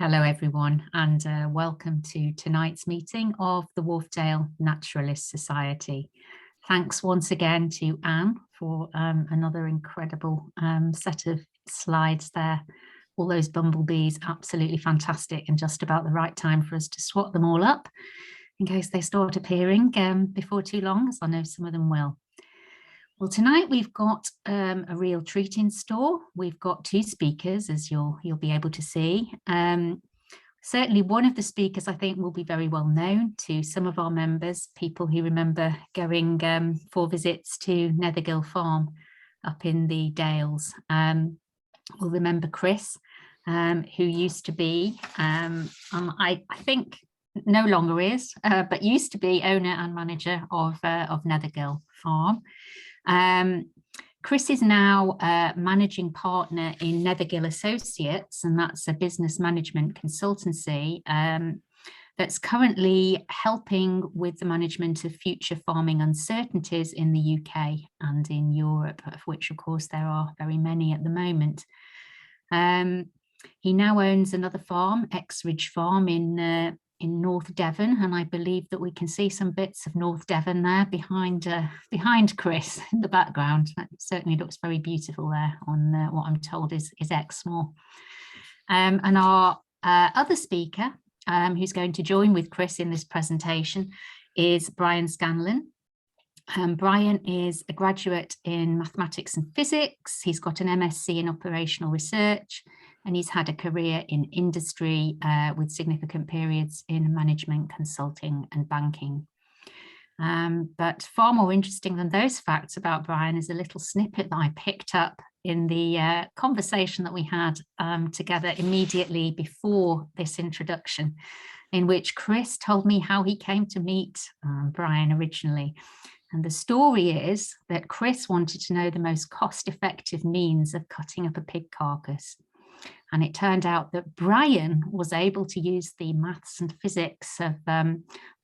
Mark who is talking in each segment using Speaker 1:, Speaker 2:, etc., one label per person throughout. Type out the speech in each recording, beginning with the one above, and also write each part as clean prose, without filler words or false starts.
Speaker 1: Hello everyone, and welcome to tonight's meeting of the Wharfdale Naturalist Society. Thanks once again to Anne for another incredible set of slides there. All those bumblebees, absolutely fantastic, and just about the right time for us to swat them all up in case they start appearing before too long, as I know some of them will. Well, tonight we've got a real treat in store. We've got two speakers, as you'll be able to see. Certainly one of the speakers I think will be very well known to some of our members, people who remember going for visits to Nethergill Farm up in the Dales. Will remember Chris, who used to be, I think no longer is, but used to be owner and manager of Nethergill Farm. Chris is now managing partner in Nethergill Associates, and that's a business management consultancy that's currently helping with the management of future farming uncertainties in the UK and in Europe, of which of course there are very many at the moment. He now owns another farm, Exridge Farm in North Devon, and I believe that we can see some bits of North Devon there behind Chris in the background. That certainly looks very beautiful there on what I'm told is Exmoor. And our other speaker who's going to join with Chris in this presentation is Brian Scanlon. Brian is a graduate in mathematics and physics. He's got an MSc in operational research, and he's had a career in industry with significant periods in management, consulting and banking. But far more interesting than those facts about Brian is a little snippet that I picked up in the conversation that we had together immediately before this introduction, in which Chris told me how he came to meet Brian originally. And the story is that Chris wanted to know the most cost-effective means of cutting up a pig carcass. And it turned out that Brian was able to use the maths and physics of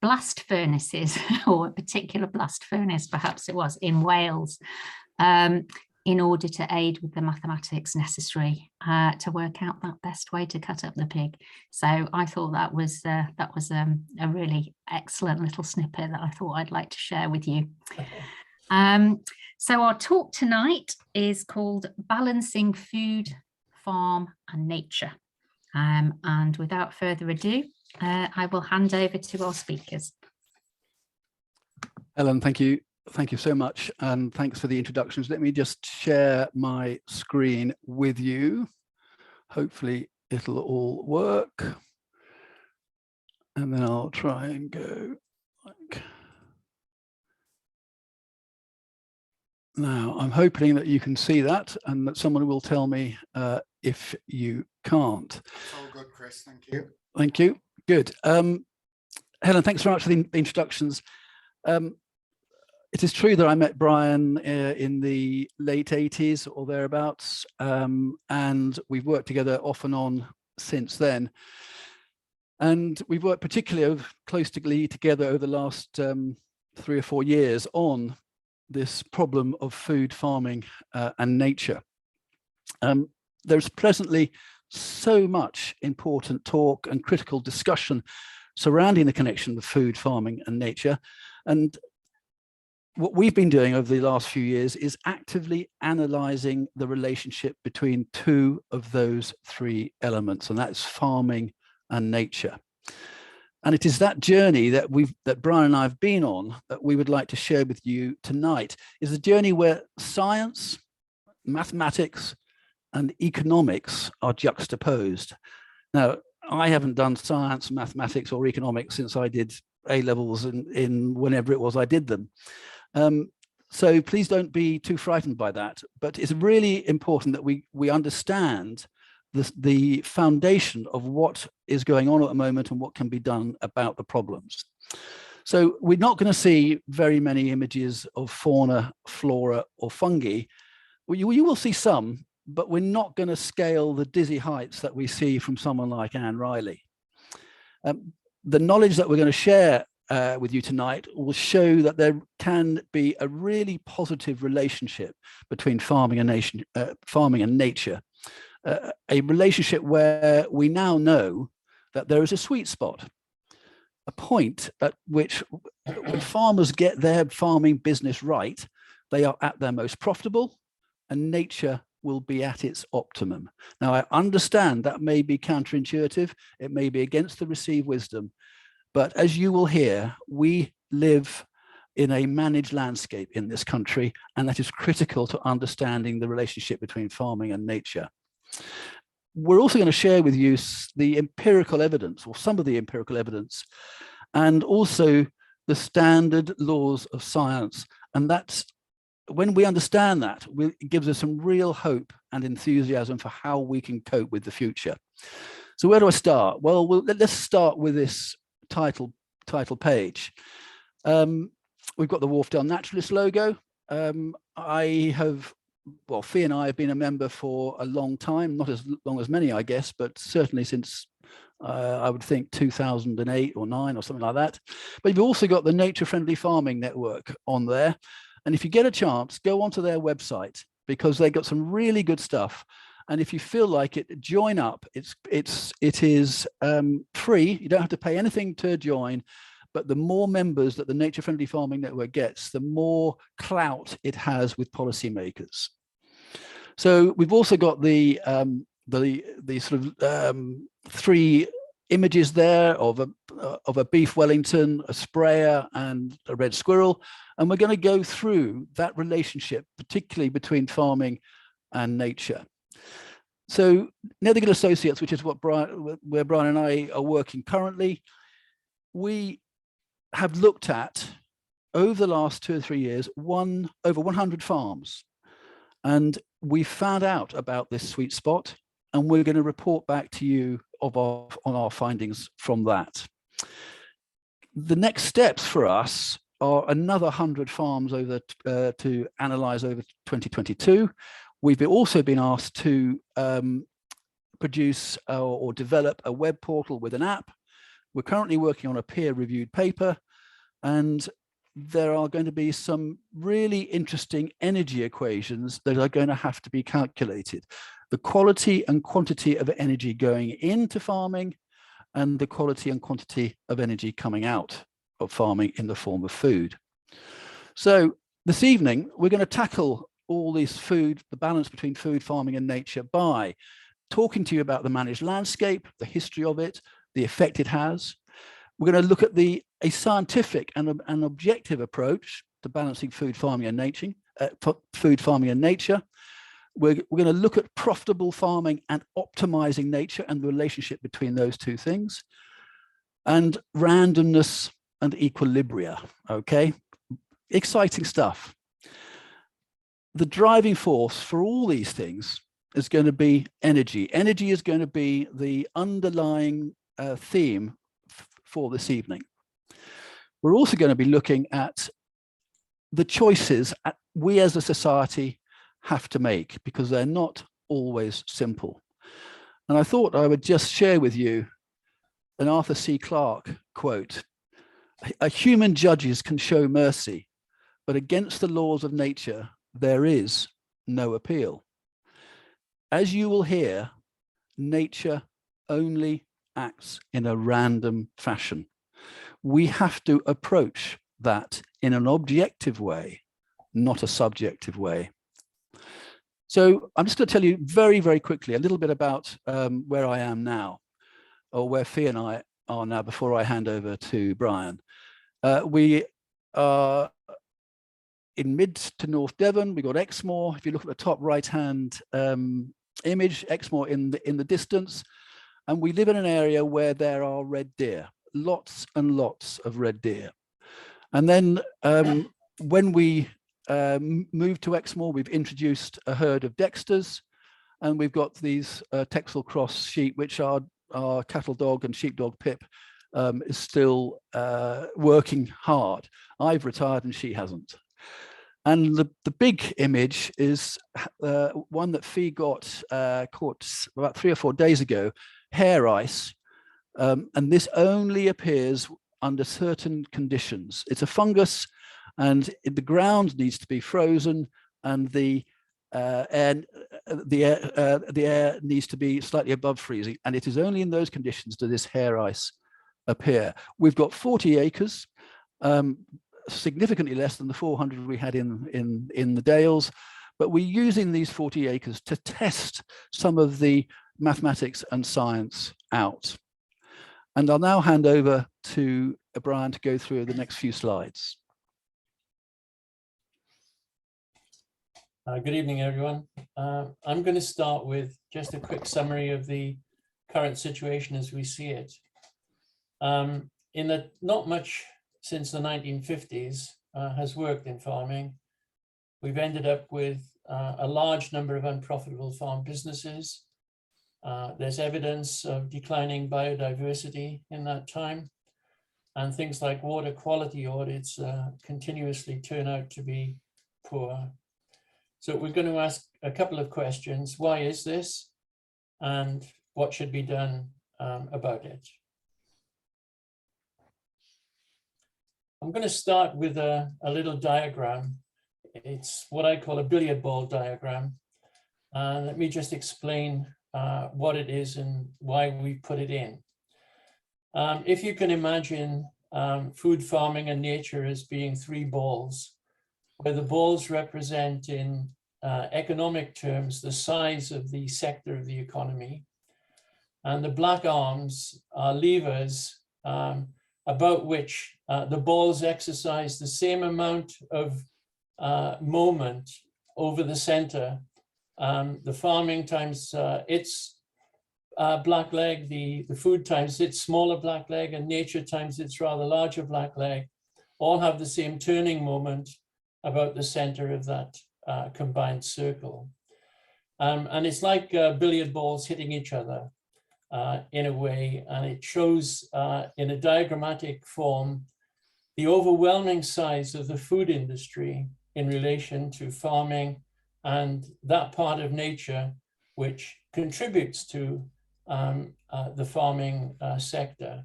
Speaker 1: blast furnaces, or a particular blast furnace, perhaps it was, in Wales, in order to aid with the mathematics necessary to work out that best way to cut up the pig. So I thought that was a really excellent little snippet that I thought I'd like to share with you. So our talk tonight is called Balancing Food, Farm and Nature. And without further ado, I will hand over to our speakers.
Speaker 2: Helen, thank you. Thank you so much, and thanks for the introductions. Let me just share my screen with you. Hopefully it'll all work. And then I'll try and go like. Now, I'm hoping that you can see that and that someone will tell me if you can't.
Speaker 3: It's all good, Chris. Thank you.
Speaker 2: Thank you. Good. Helen, thanks very much for the introductions. It is true that I met Brian in the late 80s or thereabouts, and we've worked together off and on since then. And we've worked particularly closely together over the last 3 or 4 years on this problem of food, farming and nature. There's presently so much important talk and critical discussion surrounding the connection of food, farming and nature. And what we've been doing over the last few years is actively analysing the relationship between two of those three elements, and that's farming and nature. And it is that journey that Brian and I have been on that we would like to share with you tonight. Is a journey where science, mathematics, and economics are juxtaposed. Now, I haven't done science, mathematics, or economics since I did A-levels in whenever it was I did them. So please don't be too frightened by that. But it's really important that we understand the foundation of what is going on at the moment and what can be done about the problems. So we're not going to see very many images of fauna, flora, or fungi. You will see some, but we're not going to scale the dizzy heights that we see from someone like Anne Riley. The knowledge that we're going to share with you tonight will show that there can be a really positive relationship between farming and nature, a relationship where we now know that there is a sweet spot, a point at which when farmers get their farming business right, they are at their most profitable and nature will be at its optimum. Now, I understand that may be counterintuitive. It may be against the received wisdom, but as you will hear, we live in a managed landscape in this country, and that is critical to understanding the relationship between farming and nature. We're also going to share with you the empirical evidence, or some of the empirical evidence, and also the standard laws of science. And that's, when we understand that, it gives us some real hope and enthusiasm for how we can cope with the future. So where do I start? Well, let's start with this title page. We've got the Wharfdale Naturalist logo. Fee and I have been a member for a long time, not as long as many, I guess, but certainly since I would think 2008 or 9 or something like that. But you've also got the Nature Friendly Farming Network on there. And if you get a chance, go onto their website, because they've got some really good stuff. And if you feel like it, join up. It is free. You don't have to pay anything to join. But the more members that the Nature Friendly Farming Network gets, the more clout it has with policymakers. So we've also got the sort of 3 images there of a beef Wellington, a sprayer, and a red squirrel, and we're going to go through that relationship, particularly between farming and nature. So Nethergill Associates, which is where Brian and I are working currently, we have looked at, over the last 2 or 3 years, over 100 farms, and we found out about this sweet spot, and we're going to report back to you on our findings from that. The next steps for us are another 100 farms to analyze over 2022. We've also been asked to produce or develop a web portal with an app. We're currently working on a peer-reviewed paper, and there are going to be some really interesting energy equations that are going to have to be calculated. The quality and quantity of energy going into farming, and the quality and quantity of energy coming out of farming in the form of food. So this evening, we're going to tackle all this the balance between food, farming, and nature by talking to you about the managed landscape, the history of it, the effect it has. We're going to look at a scientific and an objective approach to balancing food, farming, and nature. We're going to look at profitable farming and optimizing nature and the relationship between those two things, and randomness and equilibria. Okay, exciting stuff. The driving force for all these things is going to be energy. Energy is going to be the underlying theme for this evening. We're also going to be looking at the choices we as a society have to make, because they're not always simple. And I thought I would just share with you an Arthur C. Clarke quote: "A human judges can show mercy, but against the laws of nature, there is no appeal." As you will hear, nature only acts in a random fashion. We have to approach that in an objective way, not a subjective way. So I'm just going to tell you very, very quickly a little bit about where I am now, or where Fee and I are now, before I hand over to Brian. We are in mid to North Devon. We got Exmoor. If you look at the top right-hand image, Exmoor in the distance, and we live in an area where there are red deer, lots and lots of red deer. And then when we moved to Exmoor, we've introduced a herd of Dexters, and we've got these Texel Cross sheep, which are our cattle dog and sheepdog Pip is still working hard. I've retired and she hasn't. And the big image is one that Fee caught about 3 or 4 days ago, hair ice. And this only appears under certain conditions. It's a fungus, and the ground needs to be frozen, and the air the air needs to be slightly above freezing, and it is only in those conditions that this hair ice appear. We've got 40 acres, significantly less than the 400 we had in the Dales, but we're using these 40 acres to test some of the mathematics and science out. And I'll now hand over to Brian to go through the next few slides.
Speaker 4: Good evening, everyone. I'm going to start with just a quick summary of the current situation as we see it. Not much since the 1950s has worked in farming. We've ended up with a large number of unprofitable farm businesses. There's evidence of declining biodiversity in that time, and things like water quality audits continuously turn out to be poor. So we're going to ask a couple of questions. Why is this? And what should be done about it? I'm going to start with a little diagram. It's what I call a billiard ball diagram. Let me just explain what it is and why we put it in. If you can imagine food farming and nature as being three balls, where the balls represent in economic terms the size of the sector of the economy, and the black arms are levers about which the balls exercise the same amount of moment over the center. The farming times its black leg, the food times its smaller black leg, and nature times its rather larger black leg, all have the same turning moment about the center of that combined circle. And it's like billiard balls hitting each other in a way, and it shows in a diagrammatic form the overwhelming size of the food industry in relation to farming and that part of nature which contributes to the farming sector.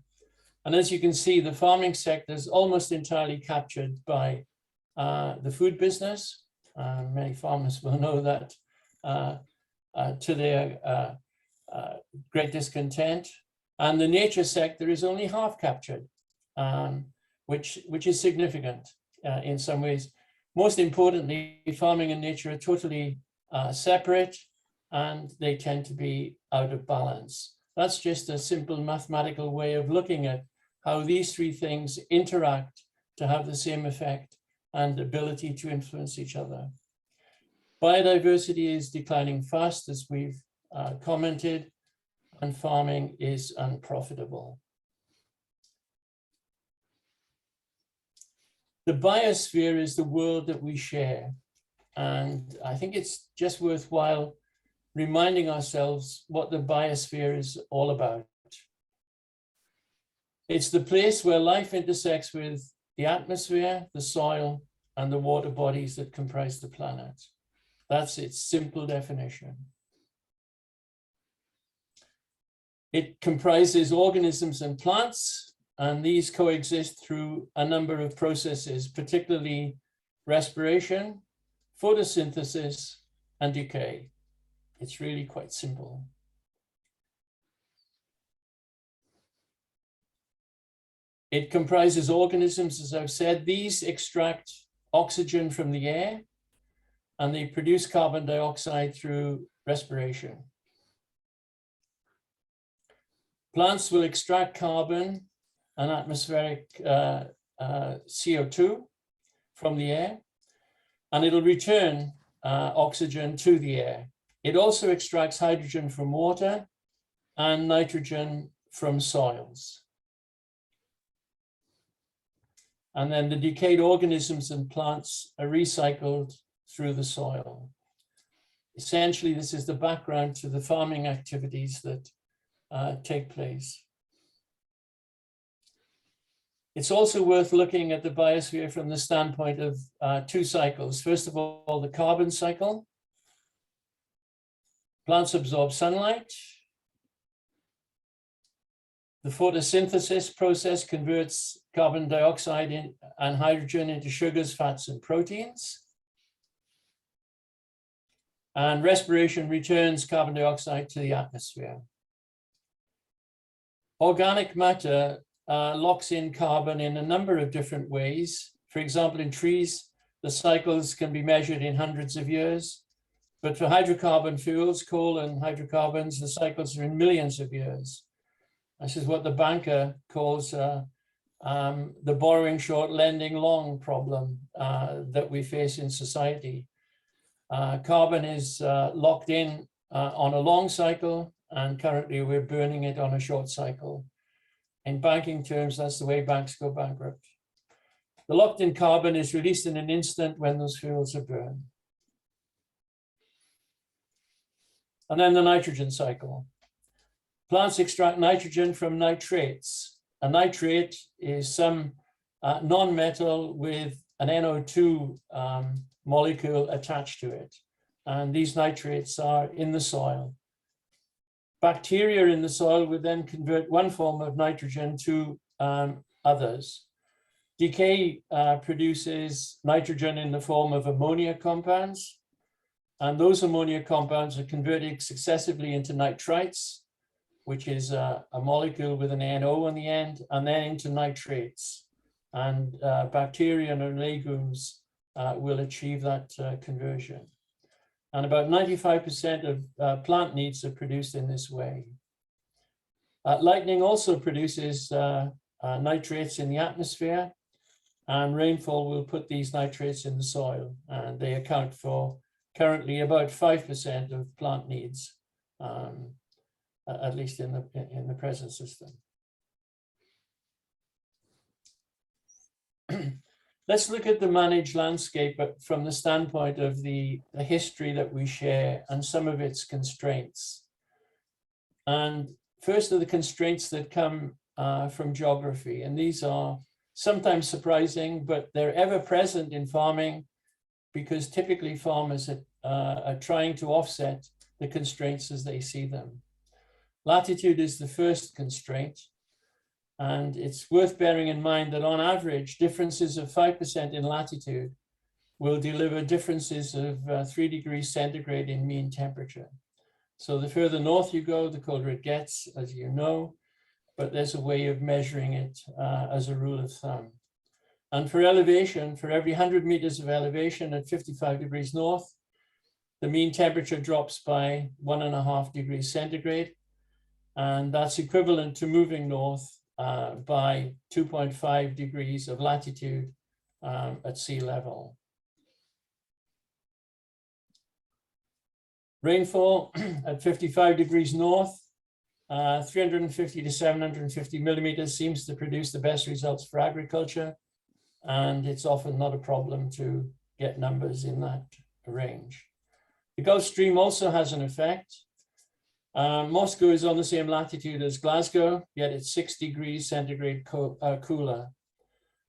Speaker 4: And as you can see, the farming sector is almost entirely captured by the food business. Many farmers will know that to their great discontent. And the nature sector is only half captured, which is significant in some ways. Most importantly, farming and nature are totally separate, and they tend to be out of balance. That's just a simple mathematical way of looking at how these three things interact to have the same effect and ability to influence each other. Biodiversity is declining fast, as we've commented, and farming is unprofitable. The biosphere is the world that we share, and I think it's just worthwhile reminding ourselves what the biosphere is all about. It's the place where life intersects with the atmosphere, the soil, and the water bodies that comprise the planet. That's its simple definition. It comprises organisms and plants, and these coexist through a number of processes, particularly respiration, photosynthesis, and decay. It's really quite simple. It comprises organisms, as I've said. These extract oxygen from the air, and they produce carbon dioxide through respiration. Plants will extract carbon and atmospheric CO2 from the air, and it'll return oxygen to the air. It also extracts hydrogen from water and nitrogen from soils. And then the decayed organisms and plants are recycled through the soil. Essentially, this is the background to the farming activities that take place. It's also worth looking at the biosphere from the standpoint of two cycles. First of all, the carbon cycle. Plants absorb sunlight. The photosynthesis process converts carbon dioxide and hydrogen into sugars, fats, and proteins. and respiration returns carbon dioxide to the atmosphere. Organic matter locks in carbon in a number of different ways. For example, in trees, the cycles can be measured in hundreds of years. But for hydrocarbon fuels, coal and hydrocarbons, the cycles are in millions of years. This is what the banker calls the borrowing short, lending long problem that we face in society. Carbon is locked in on a long cycle, and currently we're burning it on a short cycle. In banking terms, that's the way banks go bankrupt. The locked in carbon is released in an instant when those fuels are burned. And then the nitrogen cycle. Plants extract nitrogen from nitrates. A nitrate is some non-metal with an NO2 molecule attached to it. And these nitrates are in the soil. Bacteria in the soil would then convert one form of nitrogen to others. Decay produces nitrogen in the form of ammonia compounds. And those ammonia compounds are converted successively into nitrites, which is a molecule with an NO on the end, and then into nitrates. And bacteria and legumes will achieve that conversion. And about 95% of plant needs are produced in this way. Lightning also produces nitrates in the atmosphere, and rainfall will put these nitrates in the soil, and they account for currently about 5% of plant needs, at least in the present system. Let's look at the managed landscape, but from the standpoint of the history that we share and some of its constraints. And first are the constraints that come from geography, and these are sometimes surprising, but they're ever present in farming, because typically farmers are trying to offset the constraints as they see them. Latitude is the first constraint, and it's worth bearing in mind that on average, differences of 5% in latitude will deliver differences of 3 degrees centigrade in mean temperature. So the further north you go, the colder it gets, as you know, but there's a way of measuring it as a rule of thumb. And for elevation, for every 100 meters of elevation at 55 degrees north, the mean temperature drops by 1.5 degrees centigrade. And that's equivalent to moving north by 2.5 degrees of latitude at sea level. Rainfall at 55 degrees north, 350 to 750 millimeters seems to produce the best results for agriculture. And it's often not a problem to get numbers in that range. The Gulf Stream also has an effect. Moscow is on the same latitude as Glasgow, yet it's 6 degrees centigrade cooler.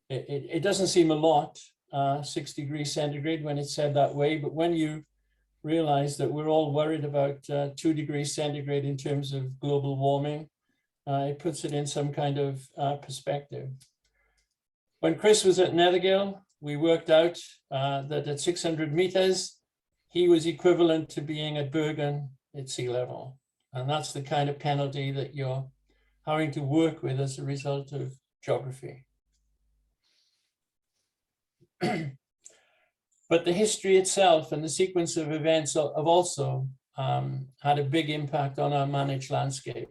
Speaker 4: It doesn't seem a lot, 6 degrees centigrade when it's said that way, but when you realize that we're all worried about 2 degrees centigrade in terms of global warming, it puts it in some kind of perspective. When Chris was at Nethergill, we worked out that at 600 meters, he was equivalent to being at Bergen at sea level. And that's the kind of penalty that you're having to work with as a result of geography. But the history itself and the sequence of events have also had a big impact on our managed landscape.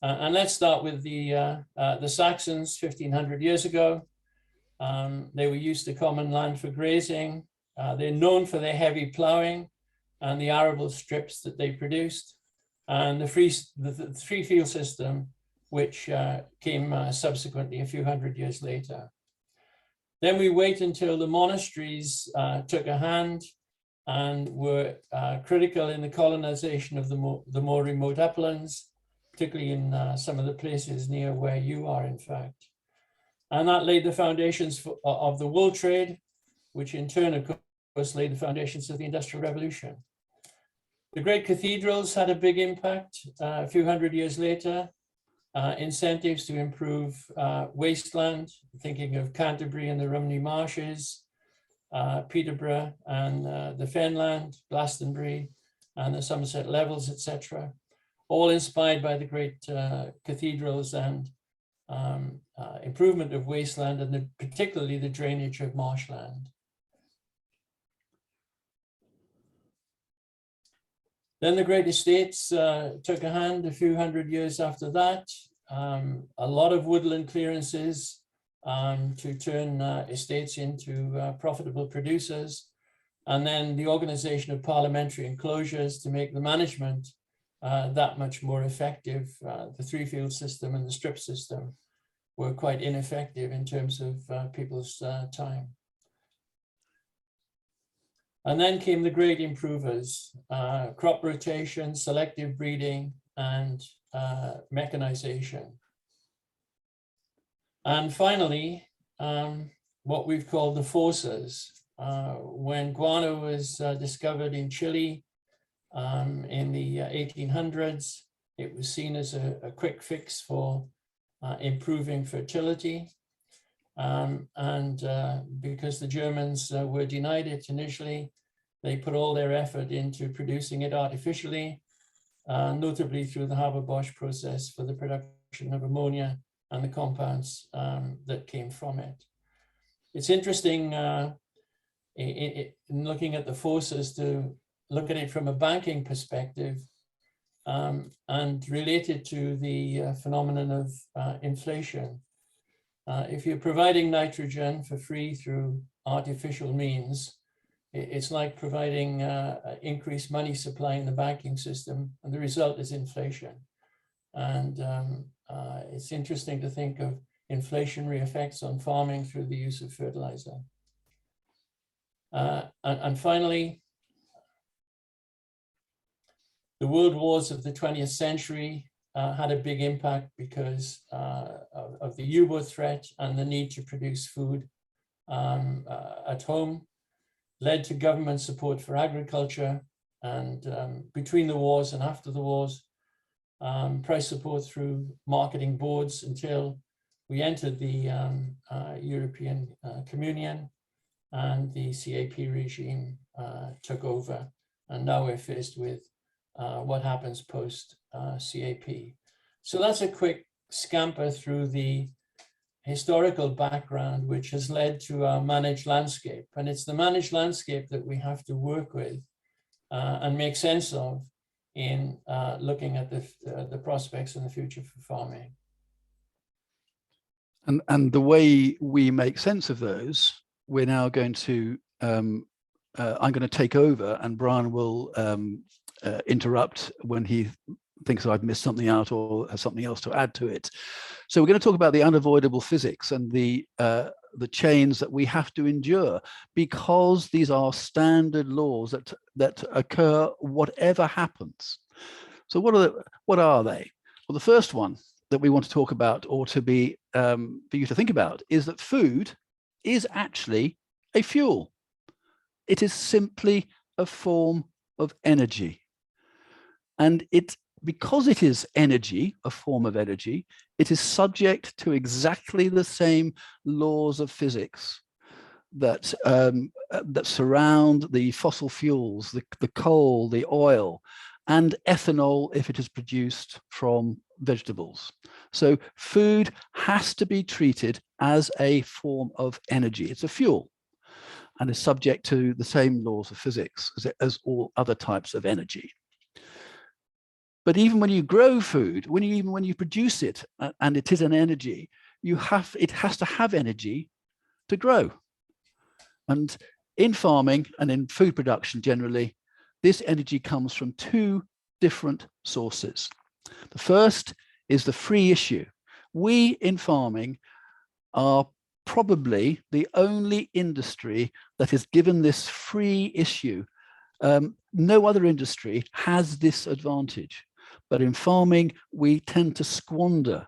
Speaker 4: And let's start with the Saxons 1500 years ago. They were used to common land for grazing. They're known for their heavy plowing and the arable strips that they produced, and the free field system, which came subsequently a few hundred years later. Then we wait until the monasteries took a hand and were critical in the colonization of the more remote uplands, particularly in some of the places near where you are, in fact. And that laid the foundations of the wool trade, which in turn, of course, laid the foundations of the Industrial Revolution. The great cathedrals had a big impact a few hundred years later. Incentives to improve wasteland, thinking of Canterbury and the Rumney Marshes, Peterborough and the Fenland, Glastonbury, and the Somerset Levels, etc., all inspired by the great cathedrals and improvement of wasteland, and particularly the drainage of marshland. Then the great estates took a hand a few hundred years after that. A lot of woodland clearances to turn estates into profitable producers. And then the organization of parliamentary enclosures to make the management that much more effective. The three-field system and the strip system were quite ineffective in terms of people's time. And then came the great improvers, crop rotation, selective breeding, and mechanization. And finally, what we've called the forces. When guano was discovered in Chile in the 1800s, it was seen as a quick fix for improving fertility. Because the Germans were denied it initially, they put all their effort into producing it artificially, notably through the Haber-Bosch process for the production of ammonia and the compounds that came from it. It's interesting in looking at the forces to look at it from a banking perspective and related to the phenomenon of inflation. If you're providing nitrogen for free through artificial means, it's like providing increased money supply in the banking system, and the result is inflation. And it's interesting to think of inflationary effects on farming through the use of fertilizer. And finally, the world wars of the 20th century had a big impact because of the U-boat threat and the need to produce food at home, led to government support for agriculture, and between the wars and after the wars, price support through marketing boards until we entered the European Communion and the CAP regime took over. And now we're faced with what happens post CAP. So that's a quick scamper through the historical background, which has led to our managed landscape. And it's the managed landscape that we have to work with and make sense of in looking at the prospects and the future for farming.
Speaker 2: And the way we make sense of those, we're now going to, I'm going to take over, and Brian will interrupt when he thinks I've missed something out or has something else to add to it. So we're going to talk about the unavoidable physics and the chains that we have to endure, because these are standard laws that occur whatever happens. So what are they? Well, the first one that we want to talk about, or to be for you to think about, is that food is actually a fuel. It is simply a form of energy. And because it is energy, a form of energy, it is subject to exactly the same laws of physics that that surround the fossil fuels, the coal, the oil, and ethanol if it is produced from vegetables. So food has to be treated as a form of energy. It's a fuel and is subject to the same laws of physics as all other types of energy. But even when you grow food, even when you produce it, and it is an energy, it has to have energy to grow. And in farming and in food production generally, this energy comes from two different sources. The first is the free issue. We in farming are probably the only industry that is given this free issue. No other industry has this advantage, but in farming, we tend to squander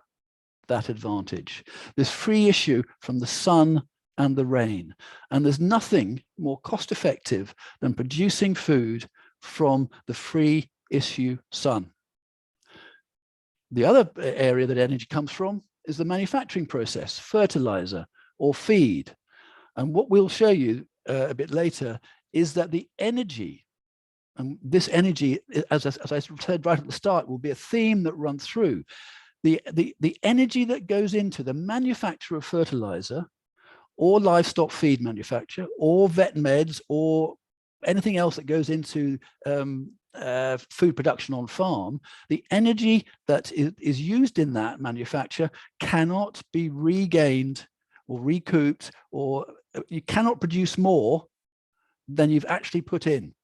Speaker 2: that advantage. This free issue from the sun and the rain. And there's nothing more cost effective than producing food from the free issue sun. The other area that energy comes from is the manufacturing process, fertilizer or feed. And what we'll show you a bit later, is that the energy, and this energy, as I said right at the start, will be a theme that runs through. The energy that goes into the manufacture of fertilizer or livestock feed manufacture or vet meds or anything else that goes into food production on farm, the energy that is used in that manufacture cannot be regained or recouped, or you cannot produce more than you've actually put in.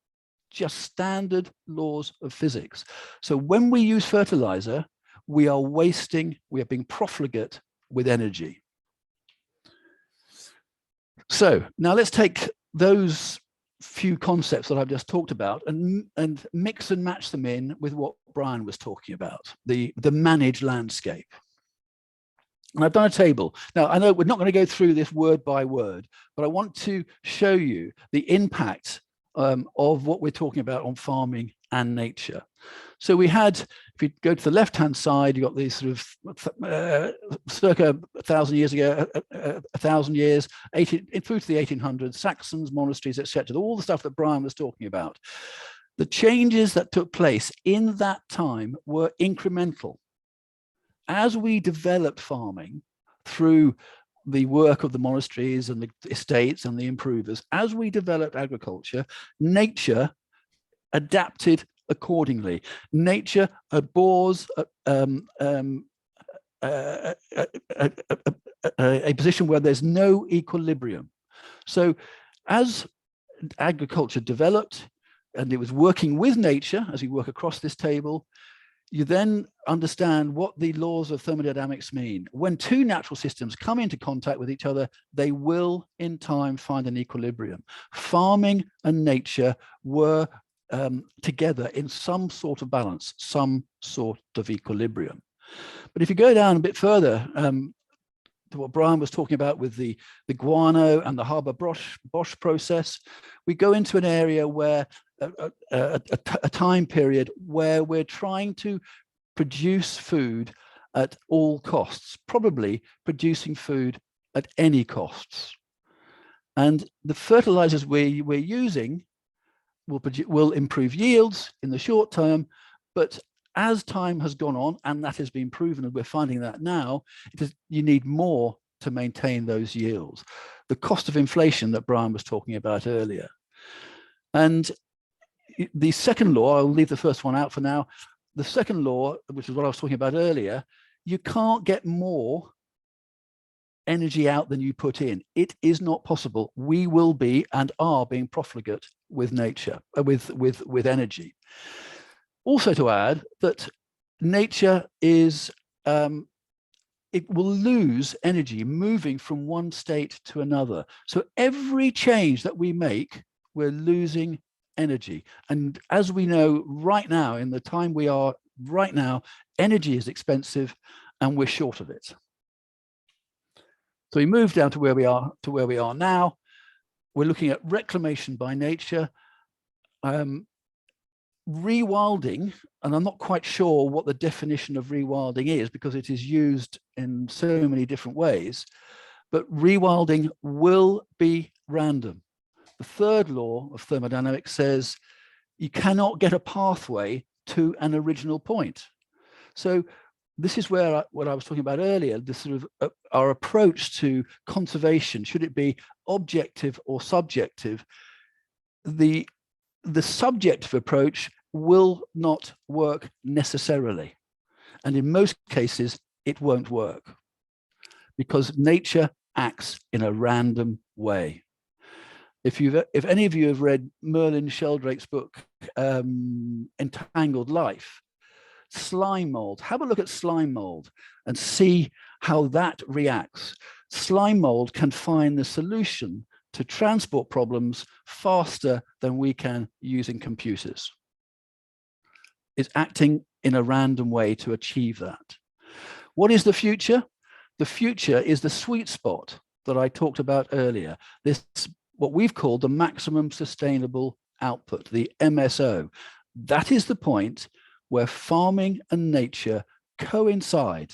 Speaker 2: Just standard laws of physics. So when we use fertilizer, we are being profligate with energy. So now let's take those few concepts that I've just talked about and mix and match them in with what Brian was talking about, the managed landscape. And I've done a table. Now, I know we're not going to go through this word by word, but I want to show you the impact of what we're talking about on farming and nature. So we had, if you go to the left-hand side, you got these sort of circa 1,000 years ago, 1,000 years, through to the 1800s, Saxons, monasteries, etc. All the stuff that Brian was talking about. The changes that took place in that time were incremental. As we developed farming through the work of the monasteries and the estates and the improvers, as we developed agriculture, nature adapted accordingly. Nature abhors a position where there's no equilibrium. So as agriculture developed and it was working with nature, as we work across this table, you then understand what the laws of thermodynamics mean. When two natural systems come into contact with each other, they will in time find an equilibrium. Farming and nature were together in some sort of balance, some sort of equilibrium. But if you go down a bit further to what Brian was talking about with the guano and the Haber-Bosch process, we go into an area where a time period where we're trying to produce food at all costs, probably producing food at any costs. And the fertilizers we're using will improve yields in the short term, but as time has gone on, and that has been proven, and we're finding that now, you need more to maintain those yields. The cost of inflation that Brian was talking about earlier. And the second law, I'll leave the first one out for now. The second law, which is what I was talking about earlier, you can't get more energy out than you put in. It is not possible. We will be and are being profligate with nature, with energy. Also to add that nature is, it will lose energy moving from one state to another. So every change that we make, we're losing energy. And as we know right now, in the time we are right now, energy is expensive and we're short of it. So we move down to where we are now. We're looking at reclamation by nature. Rewilding, and I'm not quite sure what the definition of rewilding is because it is used in so many different ways, but rewilding will be random. The third law of thermodynamics says you cannot get a pathway to an original point. So this is where what I was talking about earlier, this sort of our approach to conservation, should it be objective or subjective? The subjective approach will not work necessarily. And in most cases, it won't work because nature acts in a random way. If any of you have read Merlin Sheldrake's book, Entangled Life, slime mold, have a look at slime mold and see how that reacts. Slime mold can find the solution to transport problems faster than we can using computers. It's acting in a random way to achieve that. What is the future? The future is the sweet spot that I talked about earlier. This, what we've called the maximum sustainable output, the MSO. That is the point where farming and nature coincide.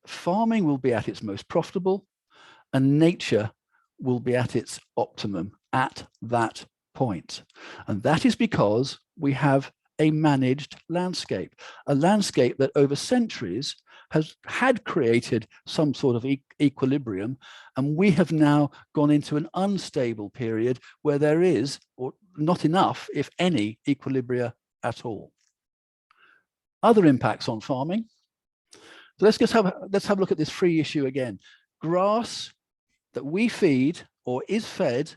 Speaker 2: Farming will be at its most profitable and nature will be at its optimum at that point. And that is because we have a managed landscape, a landscape that over centuries had created some sort of equilibrium, and we have now gone into an unstable period where there is, or not enough, if any, equilibria at all. Other impacts on farming. So let's have a look at this free issue again. Grass that we feed or is fed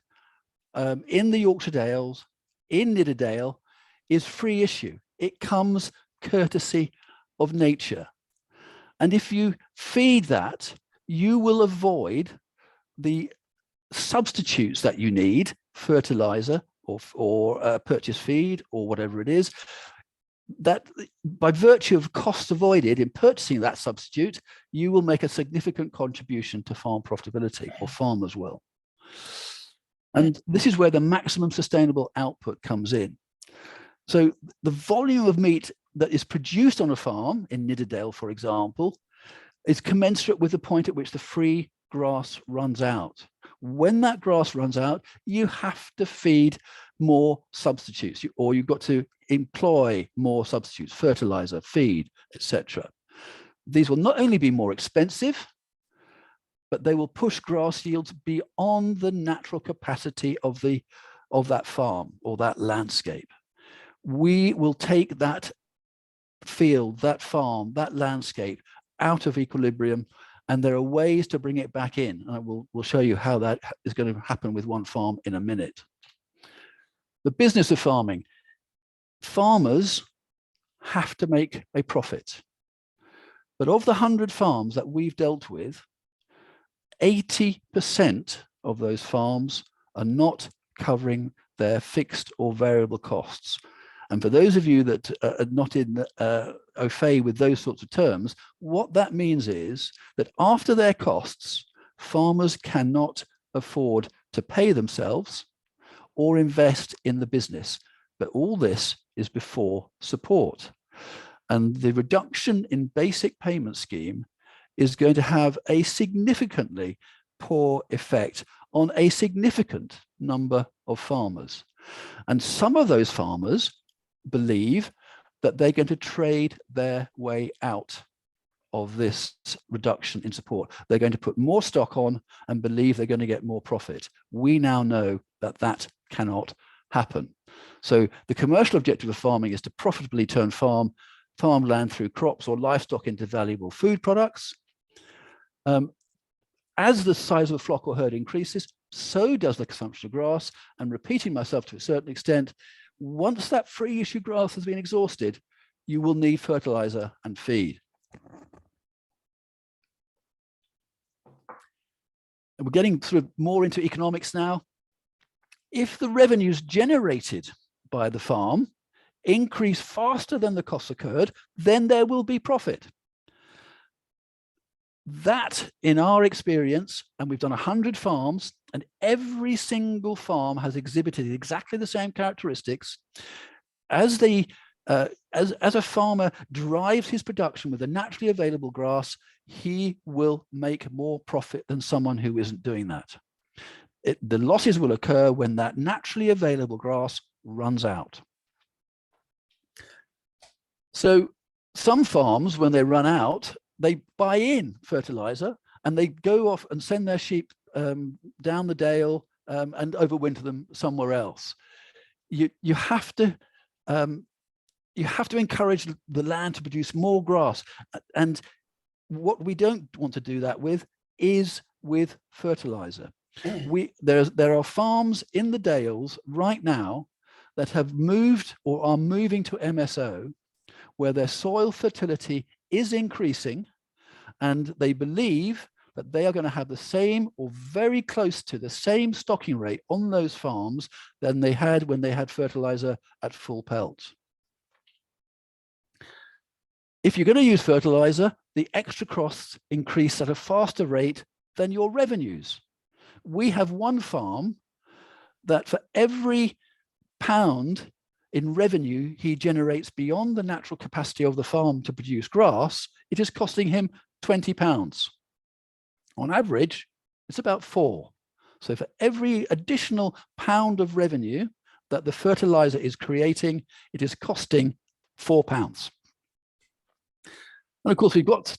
Speaker 2: in the Yorkshire Dales, in Nidderdale, is free issue. It comes courtesy of nature. And if you feed that, you will avoid the substitutes that you need, fertilizer or purchase feed or whatever it is, that by virtue of costs avoided in purchasing that substitute, you will make a significant contribution to farm profitability, or farmers will. And this is where the maximum sustainable output comes in. So the volume of meat that is produced on a farm in Nidderdale, for example, is commensurate with the point at which the free grass runs out. When that grass runs out, you have to feed more substitutes, or you've got to employ more substitutes, fertilizer, feed, etc. These will not only be more expensive, but they will push grass yields beyond the natural capacity of that farm or that landscape. We will take that field, that farm, that landscape out of equilibrium, and there are ways to bring it back in. And we'll show you how that is going to happen with one farm in a minute. The business of farming. Farmers have to make a profit. But of the 100 farms that we've dealt with, 80% of those farms are not covering their fixed or variable costs. And for those of you that are not in au fait with those sorts of terms, what that means is that after their costs, farmers cannot afford to pay themselves or invest in the business. But all this is before support. And the reduction in basic payment scheme is going to have a significantly poor effect on a significant number of farmers. And some of those farmers believe that they're going to trade their way out of this reduction in support. They're going to put more stock on and believe they're going to get more profit. We now know that that cannot happen. So the commercial objective of farming is to profitably turn farmland through crops or livestock into valuable food products. As the size of the flock or herd increases, so does the consumption of grass. And repeating myself to a certain extent, once that free issue grass has been exhausted, you will need fertilizer and feed. And we're getting sort of more into economics now. If the revenues generated by the farm increase faster than the costs occurred, then there will be profit. That, in our experience, and we've done 100 farms, and every single farm has exhibited exactly the same characteristics. As a farmer drives his production with the naturally available grass, he will make more profit than someone who isn't doing that. The losses will occur when that naturally available grass runs out. So some farms, when they run out, they buy in fertilizer and they go off and send their sheep down the dale and overwinter them somewhere else. You have to encourage the land to produce more grass. And what we don't want to do that with is with fertilizer. There are farms in the Dales right now that have moved or are moving to MSO, where their soil fertility is increasing, and they believe that they are going to have the same or very close to the same stocking rate on those farms than they had when they had fertilizer at full pelt. If you're going to use fertilizer, the extra costs increase at a faster rate than your revenues. We have one farm that for every pound in revenue he generates beyond the natural capacity of the farm to produce grass, it is costing him £20. On average, it's about £4. So for every additional pound of revenue that the fertilizer is creating, it is costing £4. And of course, we've got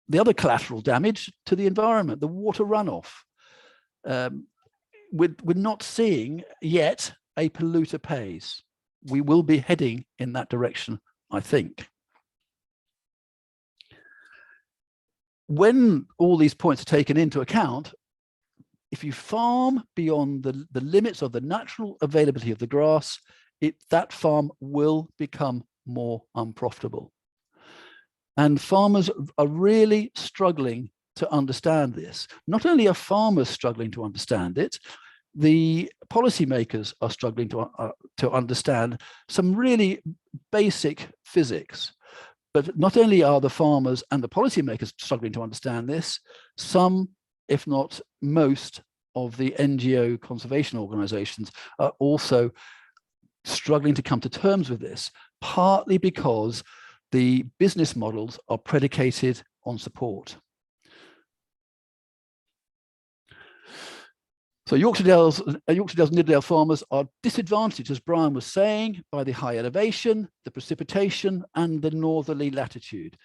Speaker 2: the other collateral damage to the environment, the water runoff. We're not seeing yet a polluter pays. We will be heading in that direction, I think. When all these points are taken into account, if you farm beyond the limits of the natural availability of the grass, that farm will become more unprofitable. And farmers are really struggling to understand this. Not only are farmers struggling to understand it, the policymakers are struggling to understand some really basic physics. But not only are the farmers and the policymakers struggling to understand this, some, if not most, of the NGO conservation organizations are also struggling to come to terms with this, partly because the business models are predicated on support. So Yorkshire Dales and Nidderdale farmers are disadvantaged, as Brian was saying, by the high elevation, the precipitation, and the northerly latitude.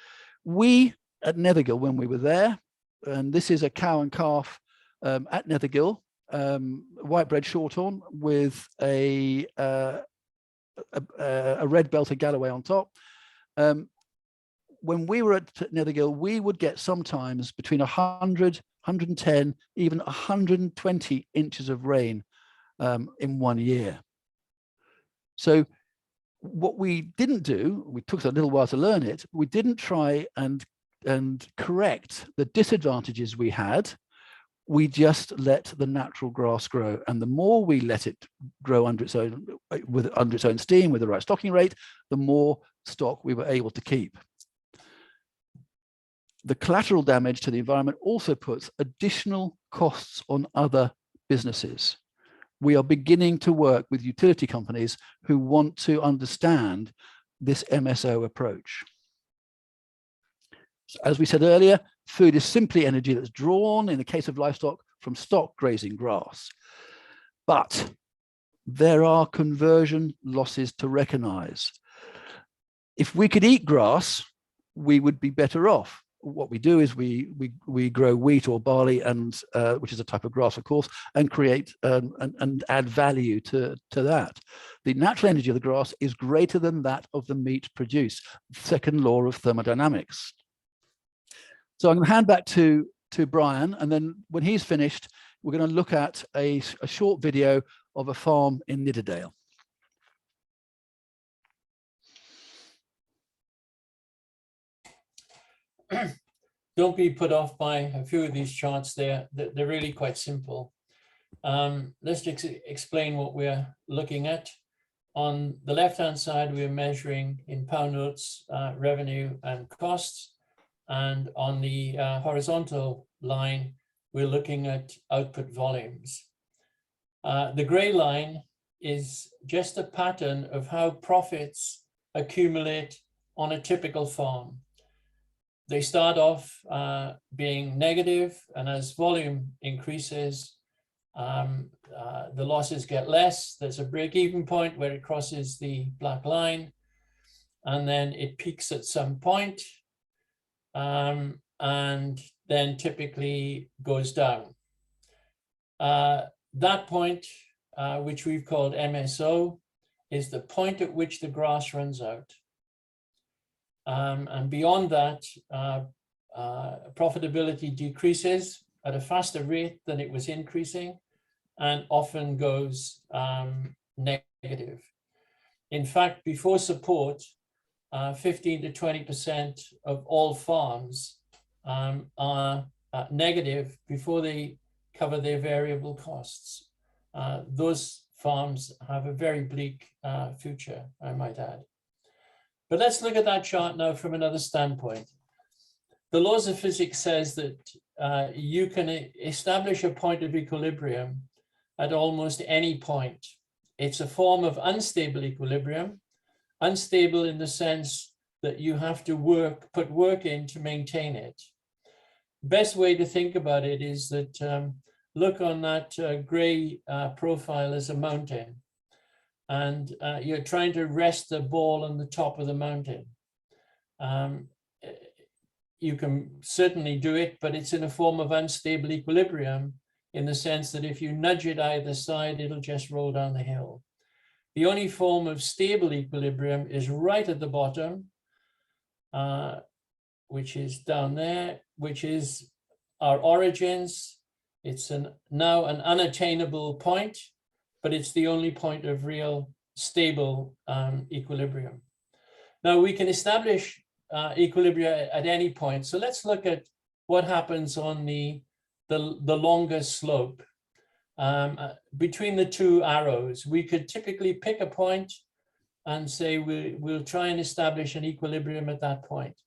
Speaker 2: We at Nethergill, when we were there, and this is a cow and calf at Nethergill, white-bred shorthorn with a red-belted Galloway on top. When we were at Nethergill, we would get sometimes between 100, 110, even 120 inches of rain in 1 year. So what we didn't do, we took a little while to learn it, we didn't try and correct the disadvantages we had. We just let the natural grass grow, and the more we let it grow under its own steam with the right stocking rate, the more stock we were able to keep. The collateral damage to the environment also puts additional costs on other businesses. We are beginning to work with utility companies who want to understand this MSO approach. So as we said earlier, food is simply energy that's drawn, in the case of livestock, from stock grazing grass. But there are conversion losses to recognize. If we could eat grass, we would be better off. What we do is we grow wheat or barley, and which is a type of grass, of course, and create and add value to that. The natural energy of the grass is greater than that of the meat produced. Second law of thermodynamics. So I'm going to hand back to Brian, and then when he's finished, we're going to look at a short video of a farm in Nidderdale.
Speaker 4: Don't be put off by a few of these charts there. They're really quite simple. Let's just explain what we're looking at. On the left-hand side, we're measuring in pound notes revenue and costs. And on the horizontal line, we're looking at output volumes. The gray line is just a pattern of how profits accumulate on a typical farm. They start off being negative, and as volume increases, the losses get less. There's a break-even point where it crosses the black line, and then it peaks at some point, and then typically goes down. That point, which we've called MSO, is the point at which the grass runs out. And beyond that, profitability decreases at a faster rate than it was increasing, and often goes negative. In fact, before support, 15 to 20% of all farms are negative before they cover their variable costs. Those farms have a very bleak future, I might add. But let's look at that chart now from another standpoint. The laws of physics says that you can establish a point of equilibrium at almost any point. It's a form of unstable equilibrium, unstable in the sense that you have to put work in to maintain it. Best way to think about it is that look on that gray profile as a mountain, and you're trying to rest the ball on the top of the mountain. You can certainly do it, but it's in a form of unstable equilibrium, in the sense that if you nudge it either side, it'll just roll down the hill. The only form of stable equilibrium is right at the bottom, which is down there, which is our origins. It's now an unattainable point, but it's the only point of real stable equilibrium. Now we can establish equilibria at any point. So let's look at what happens on the longer slope. Between the two arrows, we could typically pick a point and say we'll try and establish an equilibrium at that point.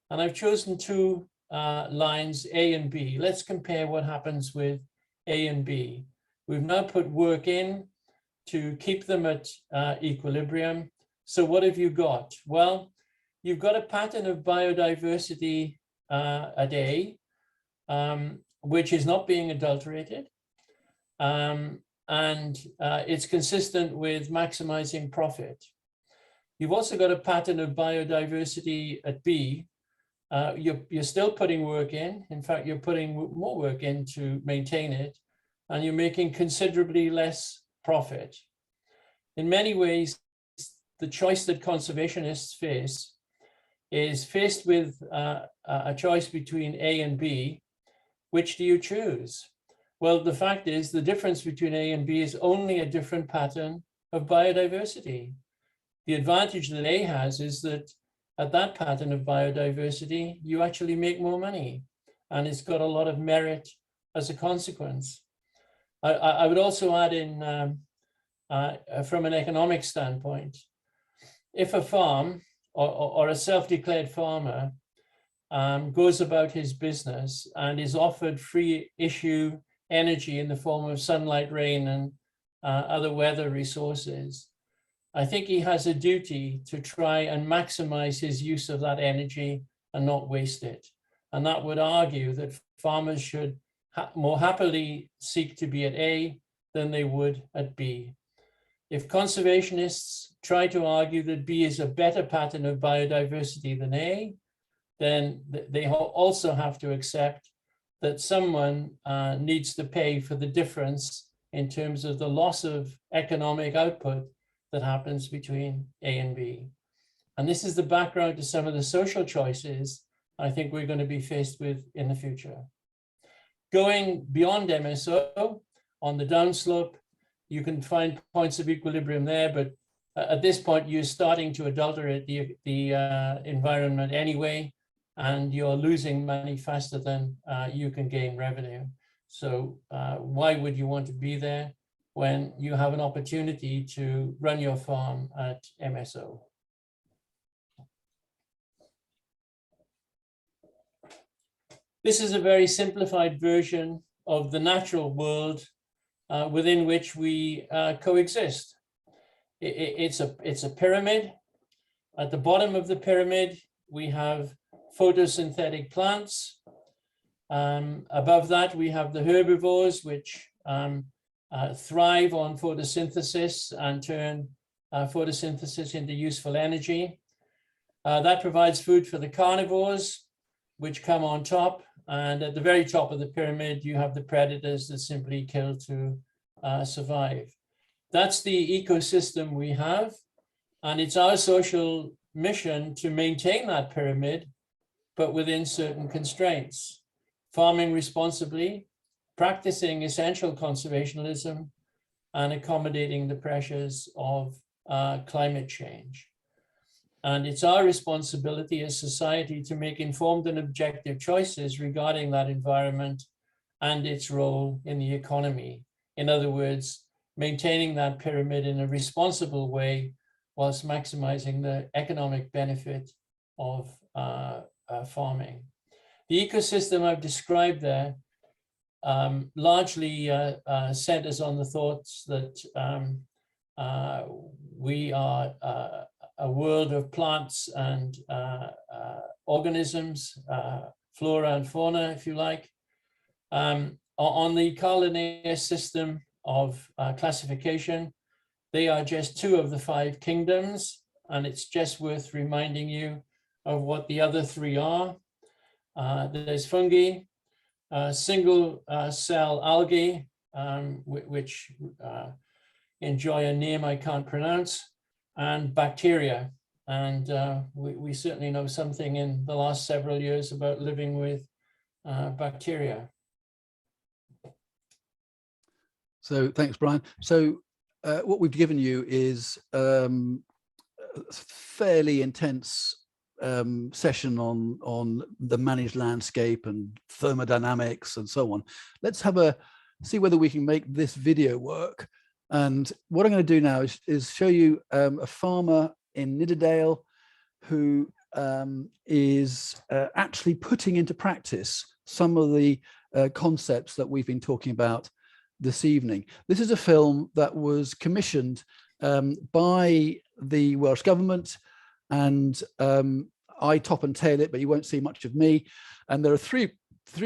Speaker 4: And I've chosen two lines, A and B. Let's compare what happens with A and B. We've now put work in to keep them at equilibrium. So what have you got? Well, you've got a pattern of biodiversity at A, which is not being adulterated. And it's consistent with maximizing profit. You've also got a pattern of biodiversity at B. You're still putting work in. In fact, you're putting more work in to maintain it, and you're making considerably less profit. In many ways, the choice that conservationists face is faced with a choice between A and B. Which do you choose? Well, the fact is the difference between A and B is only a different pattern of biodiversity. The advantage that A has is that at that pattern of biodiversity, you actually make more money, and it's got a lot of merit as a consequence. I would also add in, from an economic standpoint, if a farm or a self-declared farmer goes about his business and is offered free issue energy in the form of sunlight, rain, and other weather resources, I think he has a duty to try and maximize his use of that energy and not waste it. And that would argue that farmers should more happily seek to be at A than they would at B. If conservationists try to argue that B is a better pattern of biodiversity than A, then they also have to accept that someone needs to pay for the difference in terms of the loss of economic output that happens between A and B. And this is the background to some of the social choices I think we're going to be faced with in the future. Going beyond MSO, on the downslope, you can find points of equilibrium there, but at this point, you're starting to adulterate the environment anyway, and you're losing money faster than you can gain revenue. So why would you want to be there when you have an opportunity to run your farm at MSO? This is a very simplified version of the natural world within which we coexist. It's a pyramid. At the bottom of the pyramid, we have photosynthetic plants. Above that, we have the herbivores, which thrive on photosynthesis and turn photosynthesis into useful energy. That provides food for the carnivores, which come on top. And at the very top of the pyramid, you have the predators that simply kill to survive. That's the ecosystem we have. And it's our social mission to maintain that pyramid, but within certain constraints. Farming responsibly, practicing essential conservationism, and accommodating the pressures of climate change. And it's our responsibility as society to make informed and objective choices regarding that environment and its role in the economy. In other words, maintaining that pyramid in a responsible way whilst maximizing the economic benefit of farming. The ecosystem I've described there largely centers on the thoughts that we are a world of plants and organisms, flora and fauna, if you like. On the Carl Linnaeus system of classification, they are just 2 of the 5 kingdoms, and it's just worth reminding you of what the other 3 are. There's fungi, single cell algae, which enjoy a name I can't pronounce, and bacteria. And we certainly know something in the last several years about living with bacteria.
Speaker 2: So thanks, Brian. So what we've given you is a fairly intense session on the managed landscape and thermodynamics and so on. Let's see whether we can make this video work. And what I'm going to do now is show you a farmer in Nidderdale who is actually putting into practice some of the concepts that we've been talking about this evening. This is a film that was commissioned by the Welsh Government, and I top and tail it, but you won't see much of me. And there are three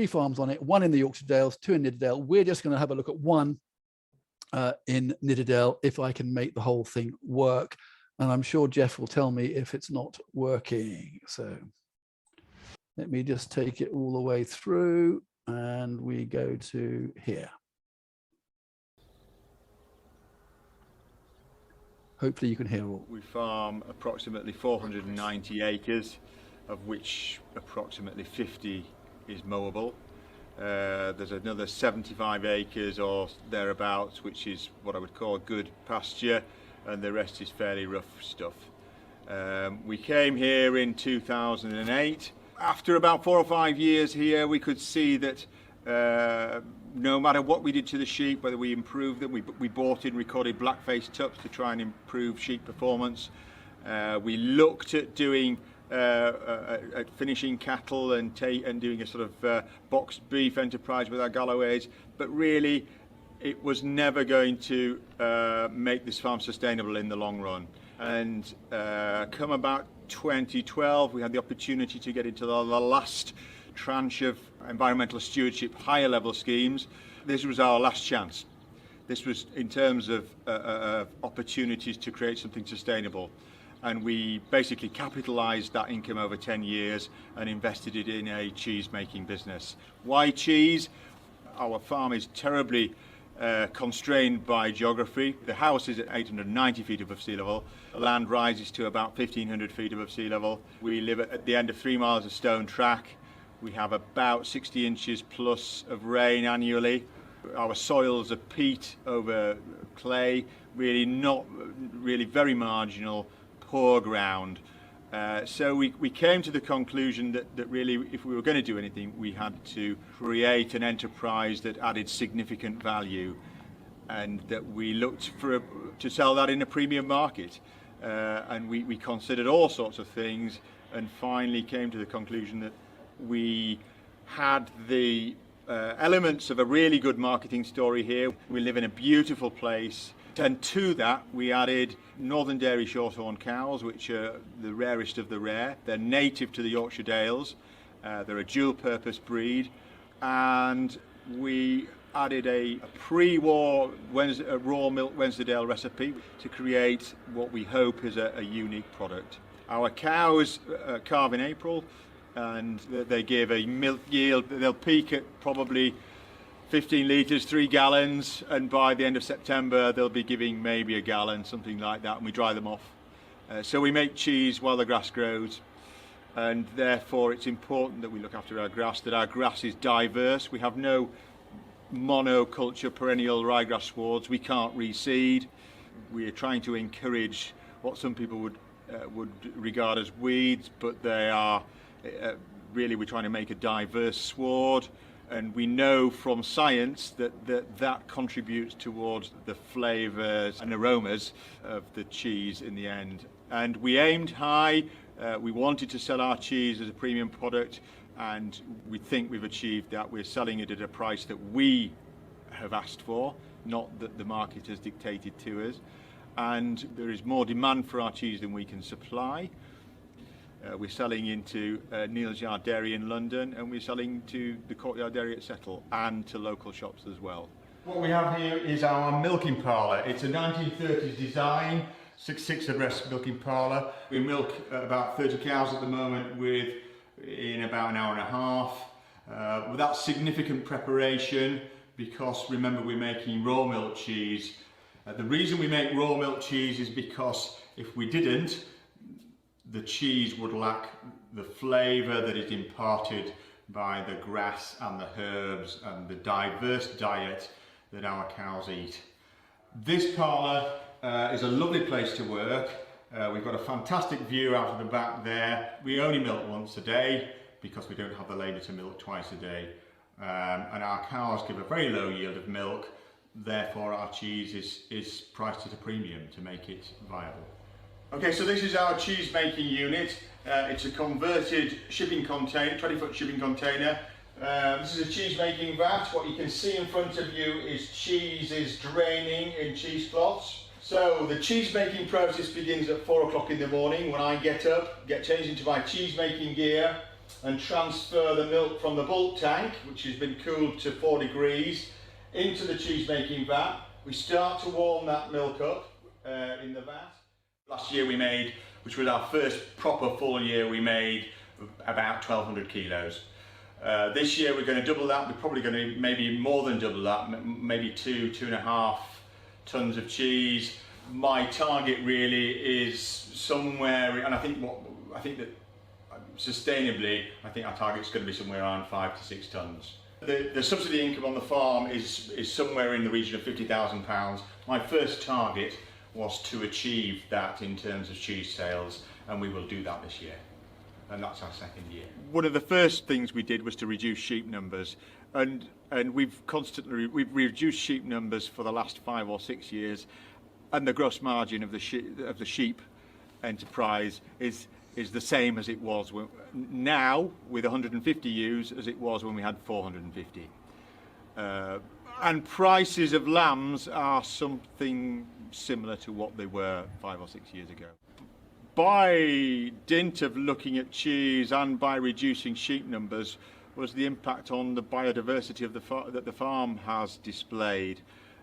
Speaker 2: farms on it, 1 in the Yorkshire Dales, 2 in Nidderdale. We're just going to have a look at 1 in Nidderdale, if I can make the whole thing work. And I'm sure Jeff will tell me if it's not working. So let me just take it all the way through, and we go to here. Hopefully you can hear all.
Speaker 5: We farm approximately 490 acres, of which approximately 50 is mowable. There's another 75 acres or thereabouts, which is what I would call good pasture, and the rest is fairly rough stuff. We came here in 2008. After about 4 or 5 years here, we could see that no matter what we did to the sheep, whether we improved them, we bought in recorded blackface tups to try and improve sheep performance. We looked at doing at finishing cattle and doing a sort of boxed beef enterprise with our Galloways, but really it was never going to make this farm sustainable in the long run. And come about 2012, we had the opportunity to get into the last tranche of environmental stewardship higher level schemes. This was our last chance. This was in terms of opportunities to create something sustainable. And we basically capitalized that income over 10 years and invested it in a cheese making business. Why cheese? Our farm is terribly constrained by geography. The house is at 890 feet above sea level. The land rises to about 1,500 feet above sea level. We live at the end of 3 miles of stone track. We have about 60 inches plus of rain annually. Our soils are peat over clay, really very marginal, poor ground. So we came to the conclusion that really, if we were going to do anything, we had to create an enterprise that added significant value, and that we looked to sell that in a premium market. And we considered all sorts of things, and finally came to the conclusion that we had the elements of a really good marketing story here. We live in a beautiful place. And to that, we added Northern Dairy Shorthorn cows, which are the rarest of the rare. They're native to the Yorkshire Dales. They're a dual-purpose breed. And we added a pre-war raw milk Wensleydale recipe to create what we hope is a unique product. Our cows calve in April, and they give a milk yield. They'll peak at probably 15 litres, 3 gallons, and by the end of September they'll be giving maybe a gallon, something like that, and we dry them off. So we make cheese while the grass grows, and therefore it's important that we look after our grass, that our grass is diverse. We have no monoculture perennial ryegrass swards. We can't reseed. We are trying to encourage what some people would regard as weeds, but they are really, we're trying to make a diverse sward. And we know from science that contributes towards the flavours and aromas of the cheese in the end. And we aimed high. We wanted to sell our cheese as a premium product, and we think we've achieved that. We're selling it at a price that we have asked for, not that the market has dictated to us. And there is more demand for our cheese than we can supply. We're selling into Neal's Yard Dairy in London, and we're selling to the Courtyard Dairy at Settle and to local shops as well. What we have here is our milking parlour. It's a 1930s design, 6 abreast milking parlour. We milk about 30 cows at the moment in about an hour and a half. Without significant preparation, because remember we're making raw milk cheese. The reason we make raw milk cheese is because if we didn't, the cheese would lack the flavour that is imparted by the grass and the herbs and the diverse diet that our cows eat. This parlour is a lovely place to work. We've got a fantastic view out of the back there. We only milk once a day because we don't have the labour to milk twice a day. And our cows give a very low yield of milk, therefore our cheese is priced at a premium to make it viable. Okay, so this is our cheese making unit. It's a converted shipping container, 20-foot shipping container. This is a cheese making vat. What you can see in front of you is cheese is draining in cheesecloths. So the cheese making process begins at 4 o'clock in the morning when I get up, get changed into my cheese making gear and transfer the milk from the bulk tank, which has been cooled to 4 degrees, into the cheese making vat. We start to warm that milk up in the vat. Last year we made, which was our first proper full year, we made about 1,200 kilos. This year we're going to double that. We're probably going to maybe more than double that, maybe 2.5 tons of cheese. My target really is somewhere, and I think that sustainably, I think our target is going to be somewhere around 5 to 6 tons. The subsidy income on the farm is somewhere in the region of £50,000. My first target was to achieve that in terms of cheese sales, and we will do that this year. And that's our second year. One of the first things we did was to reduce sheep numbers, and we've reduced sheep numbers for the last 5 or 6 years, and the gross margin of the sheep enterprise is the same as it was now with 150 ewes as it was when we had 450. And prices of lambs are something similar to what they were 5 or 6 years ago. By dint of looking at cheese and by reducing sheep numbers was the impact on the biodiversity of that the farm has displayed.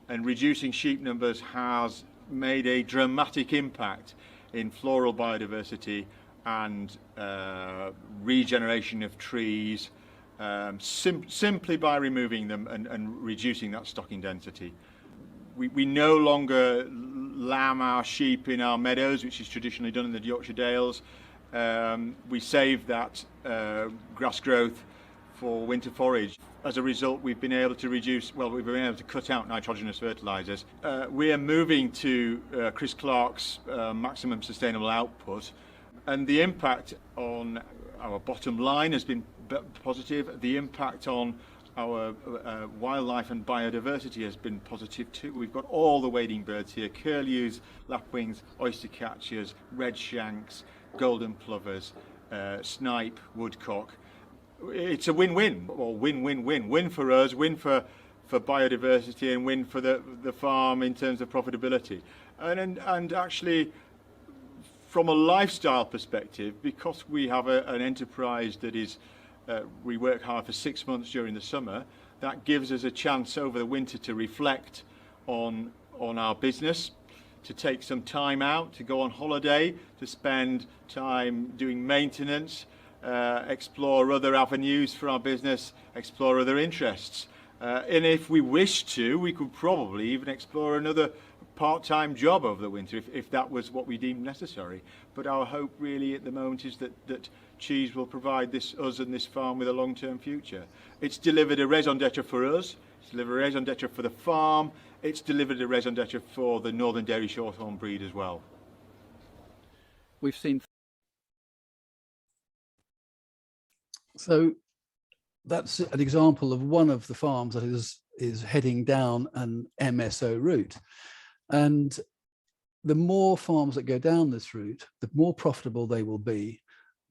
Speaker 5: And reducing sheep numbers has made a dramatic impact in floral biodiversity and regeneration of trees, simply by removing them and reducing that stocking density. We no longer lamb our sheep in our meadows, which is traditionally done in the Yorkshire Dales. We save that grass growth for winter forage. As a result, we've been able to cut out nitrogenous fertilisers. We are moving to Chris Clark's maximum sustainable output, and the impact on our bottom line has been positive. The impact on our wildlife and biodiversity has been positive too. We've got all the wading birds here: curlews, lapwings, oyster catchers, red shanks, golden plovers, snipe, woodcock. It's a win-win, or win-win-win. Win for us, win for biodiversity, and win for the farm in terms of profitability. And actually, from a lifestyle perspective, because we have an enterprise that is we work hard for 6 months during the summer, that gives us a chance over the winter to reflect on our business, to take some time out, to go on holiday, to spend time doing maintenance, explore other avenues for our business, explore other interests. And if we wish to, we could probably even explore another part-time job over the winter if that was what we deemed necessary. But our hope really at the moment is that cheese will provide us and this farm with a long-term future. It's delivered a raison d'etre for us, it's delivered a raison d'etre for the farm, it's delivered a raison d'etre for the Northern Dairy Shorthorn breed as well.
Speaker 2: We've seen. So that's an example of one of the farms that is heading down an MSO route. And the more farms that go down this route, the more profitable they will be,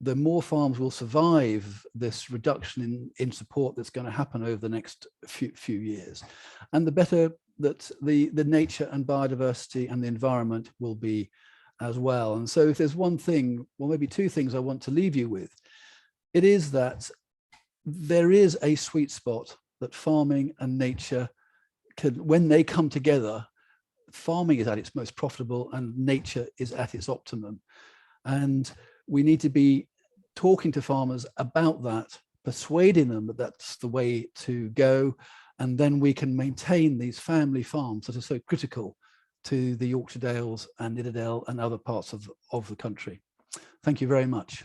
Speaker 2: the more farms will survive this reduction in support that's going to happen over the next few years. And the better that the nature and biodiversity and the environment will be as well. And so if there's one thing, well, maybe two things I want to leave you with, it is that there is a sweet spot that farming and nature can, when they come together, farming is at its most profitable and nature is at its optimum. And we need to be talking to farmers about that, persuading them that that's the way to go. And then we can maintain these family farms that are so critical to the Yorkshire Dales and Nidderdale and other parts of the country. Thank you very much.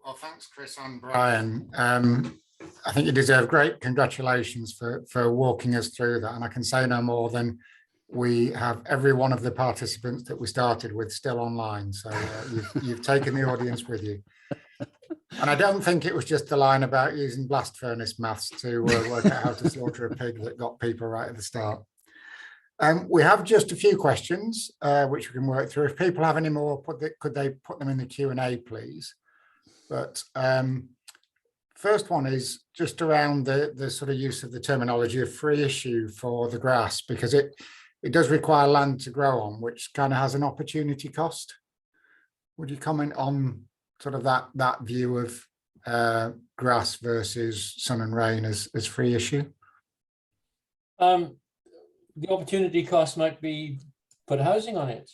Speaker 3: Well, thanks, Chris and Brian. I think you deserve great congratulations for walking us through that. And I can say no more than we have every one of the participants that we started with still online. So you've taken the audience with you. And I don't think it was just the line about using blast furnace maths to work out how to slaughter a pig that got people right at the start. We have just a few questions, which we can work through. If people have any more, could they put them in the Q&A, please? But first one is just around the sort of use of the terminology of free issue for the grass, because it does require land to grow on, which kind of has an opportunity cost. Would you comment on sort of that view of grass versus sun and rain as free issue?
Speaker 4: The opportunity cost might be put housing on it.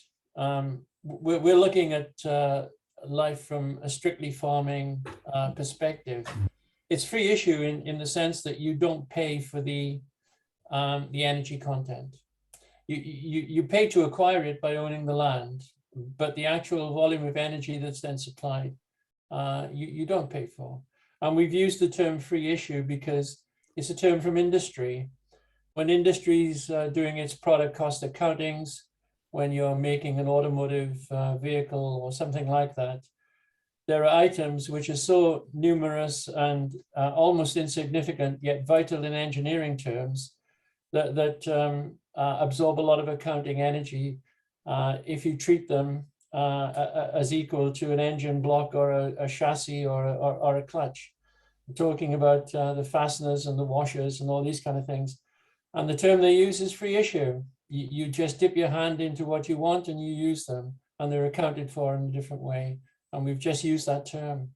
Speaker 4: We're looking at life from a strictly farming perspective. It's free issue in the sense that you don't pay for the energy content. You pay to acquire it by owning the land, but the actual volume of energy that's then supplied, you don't pay for. And we've used the term free issue because it's a term from industry. When industry's doing its product cost accountings, when you're making an automotive vehicle or something like that, there are items which are so numerous and almost insignificant, yet vital in engineering terms, that absorb a lot of accounting energy if you treat them as equal to an engine block or a chassis or a clutch. We're talking about the fasteners and the washers and all these kind of things. And the term they use is free issue. You just dip your hand into what you want and you use them, and they're accounted for in a different way. And we've just used that term.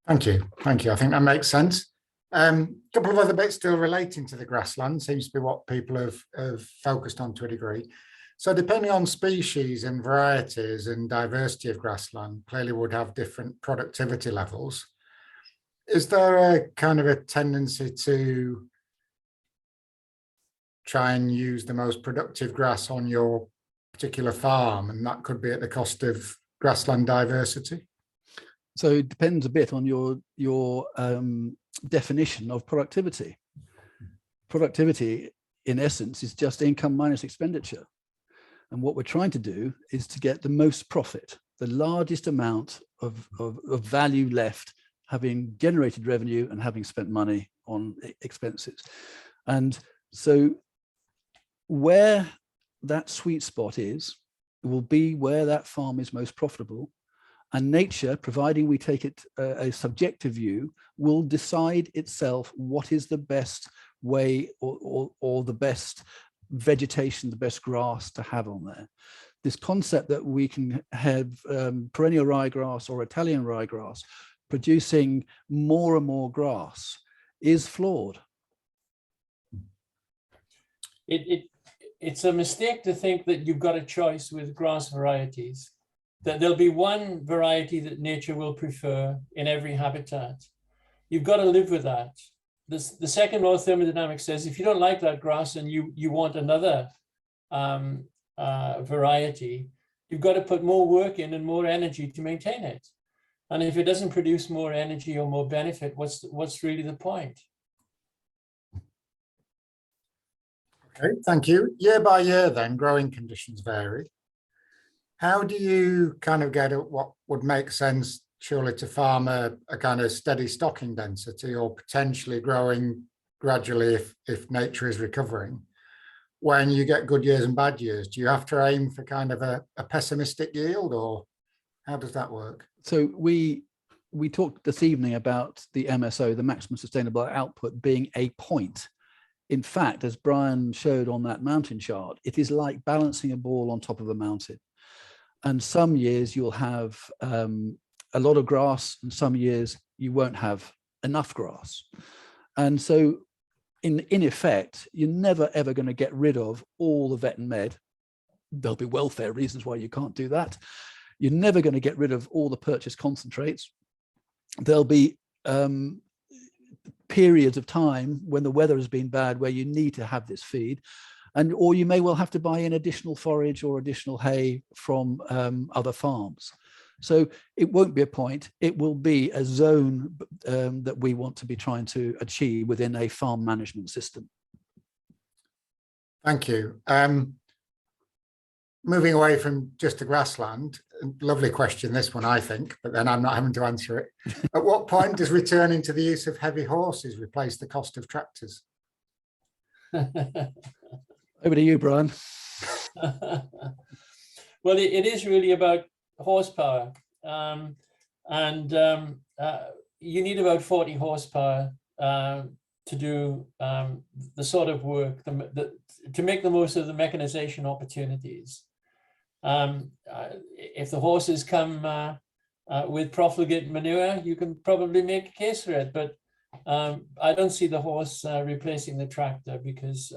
Speaker 3: Thank you. Thank you. I think that makes sense. A couple of other bits still relating to the grassland seems to be what people have focused on to a degree. So depending on species and varieties and diversity of grassland, clearly would have different productivity levels. Is there a kind of a tendency to try and use the most productive grass on your particular farm, and that could be at the cost of grassland diversity?
Speaker 2: So it depends a bit on your definition of productivity. Productivity, in essence, is just income minus expenditure. And what we're trying to do is to get the most profit, the largest amount of value left, having generated revenue and having spent money on expenses. And so where that sweet spot is, will be where that farm is most profitable. And nature, providing we take it a subjective view, will decide itself what is the best way or the best vegetation, the best grass to have on there. This concept that we can have perennial ryegrass or Italian ryegrass producing more and more grass is flawed.
Speaker 4: It's a mistake to think that you've got a choice with grass varieties, that there'll be one variety that nature will prefer in every habitat. You've got to live with that. The second law of thermodynamics says if you don't like that grass and you want another variety, you've got to put more work in and more energy to maintain it. And if it doesn't produce more energy or more benefit, what's really the point?
Speaker 3: Okay, thank you. Year by year then, growing conditions vary. How do you kind of get at what would make sense, surely, to farm a kind of steady stocking density, or potentially growing gradually if nature is recovering, when you get good years and bad years? Do you have to aim for kind of a pessimistic yield, or how does that work?
Speaker 2: So we talked this evening about the MSO, the maximum sustainable output, being a point. in fact, as Brian showed on that mountain chart, it is like balancing a ball on top of a mountain. And some years you'll have a lot of grass, and some years you won't have enough grass. And so in effect, you're never ever going to get rid of all the vet and med. There'll be welfare reasons why you can't do that. You're never going to get rid of all the purchased concentrates. There'll be periods of time when the weather has been bad where you need to have this feed, or you may well have to buy in additional forage or additional hay from other farms. So it won't be a point, it will be a zone that we want to be trying to achieve within a farm management system.
Speaker 3: Thank you. Moving away from just the grassland, lovely question this one, I think, but then I'm not having to answer it. At what point does returning to the use of heavy horses replace the cost of tractors?
Speaker 2: Over to you, Brian.
Speaker 4: Well, it is really about horsepower, and you need about 40 horsepower to do the sort of work to make the most of the mechanization opportunities. If the horses come with profligate manure, you can probably make a case for it, but I don't see the horse replacing the tractor, because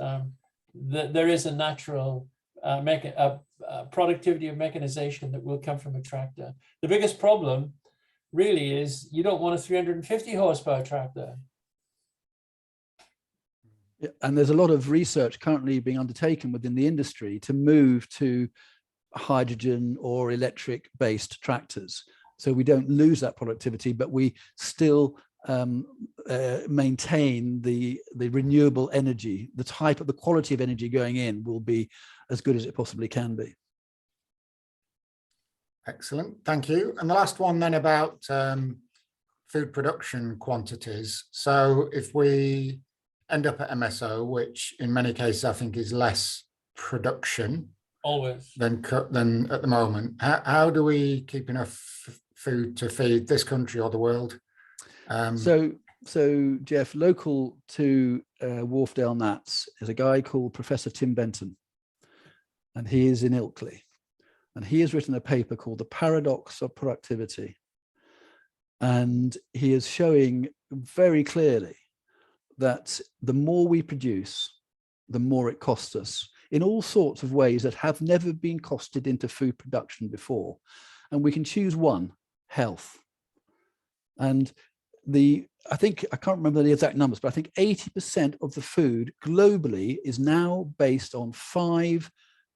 Speaker 4: there is a natural productivity of mechanization that will come from a tractor. The biggest problem really is you don't want a 350 horsepower tractor.
Speaker 2: Yeah, and there's a lot of research currently being undertaken within the industry to move to hydrogen or electric based tractors. So we don't lose that productivity, but we still maintain the renewable energy. The quality of energy going in will be as good as it possibly can be.
Speaker 3: Excellent, thank you. And the last one then about food production quantities. So if we end up at MSO, which in many cases I think is less production
Speaker 4: Always
Speaker 3: than at the moment, how do we keep enough food to feed this country or the world?
Speaker 2: So Jeff, local to Wharfdale Nats is a guy called Professor Tim Benton, and he is in Ilkley, and he has written a paper called The Paradox of Productivity, and he is showing very clearly that the more we produce, the more it costs us in all sorts of ways that have never been costed into food production before. And we can choose one: health. And I think, I can't remember the exact numbers, but I think 80% of the food globally is now based on 5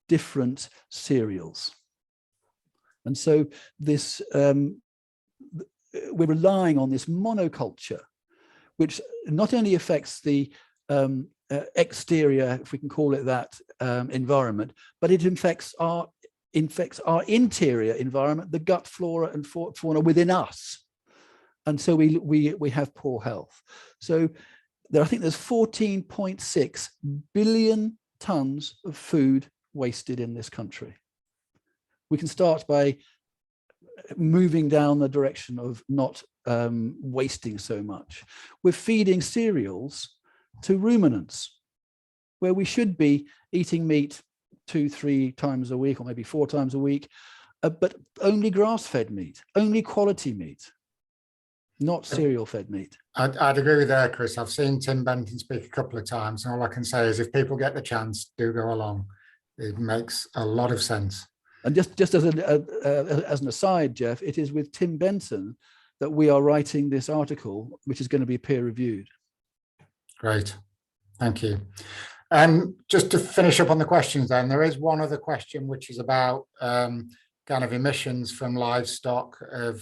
Speaker 2: different cereals. And so this, we're relying on this monoculture, which not only affects the exterior, if we can call it that, environment, but it infects our interior environment, the gut flora and fauna within us. And so we have poor health. So I think there's 14.6 billion tons of food wasted in this country. We can start by moving down the direction of not wasting so much. We're feeding cereals to ruminants, where we should be eating meat 2-3 times a week, or maybe 4 times a week, but only grass-fed meat, only quality meat, not cereal-fed meat.
Speaker 3: I'd agree with that, Chris. I've seen Tim Benton speak a couple of times, and all I can say is if people get the chance, do go along. It makes a lot of sense.
Speaker 2: And just as an aside, Jeff, it is with Tim Benton that we are writing this article, which is going to be peer-reviewed.
Speaker 3: Great, thank you. Just to finish up on the questions then, there is one other question which is about kind of emissions from livestock of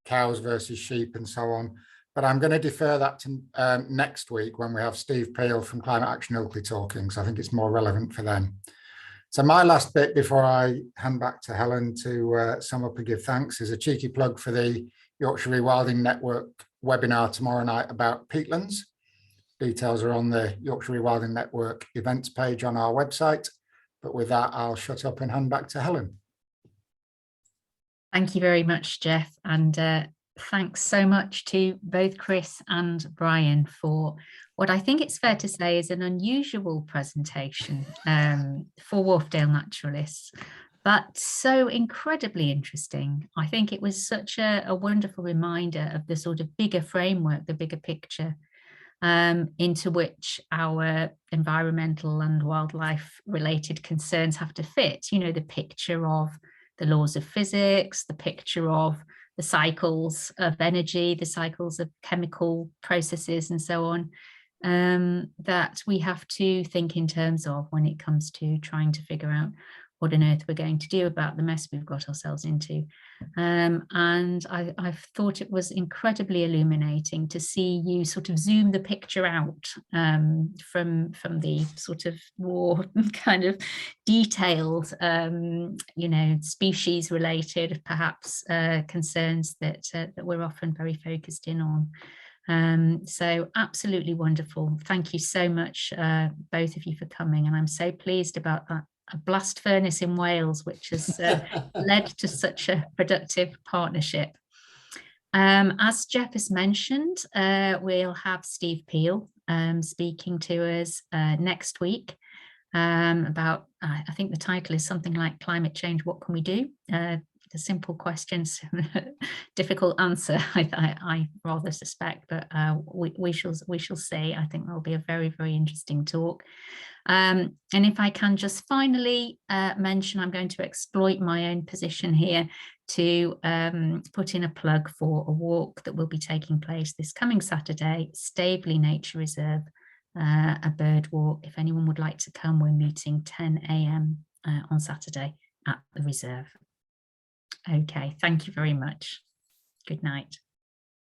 Speaker 3: cows versus sheep and so on. But I'm going to defer that to next week when we have Steve Peel from Climate Action Ilkley talking, so I think it's more relevant for them. So my last bit before I hand back to Helen to sum up and give thanks is a cheeky plug for the Yorkshire Rewilding Network webinar tomorrow night about peatlands. Details are on the Yorkshire Rewilding Network events page on our website. But with that, I'll shut up and hand back to Helen.
Speaker 1: Thank you very much, Jeff. And Thanks so much to both Chris and Brian for what I think it's fair to say is an unusual presentation for Wharfdale naturalists, but so incredibly interesting. I think it was such a wonderful reminder of the sort of bigger framework, the bigger picture into which our environmental and wildlife related concerns have to fit. You know, the picture of the laws of physics, the picture of the cycles of energy, the cycles of chemical processes and so on, that we have to think in terms of when it comes to trying to figure out what on earth we're going to do about the mess we've got ourselves into. And I've thought it was incredibly illuminating to see you sort of zoom the picture out from the sort of more kind of detailed, you know, species related perhaps concerns that we're often very focused in on. So absolutely wonderful. Thank you so much, both of you, for coming. And I'm so pleased about that. A blast furnace in Wales, which has led to such a productive partnership. As Jeff has mentioned, we'll have Steve Peel speaking to us next week about, I think the title is something like Climate Change, What Can We Do? The simple questions, difficult answer, I rather suspect, but we shall see. I think there'll be a very, very interesting talk. And if I can just finally mention, I'm going to exploit my own position here to put in a plug for a walk that will be taking place this coming Saturday, Staveley Nature Reserve, a bird walk. If anyone would like to come, we're meeting 10 a.m. On Saturday at the reserve. Okay, thank you very much. Good night.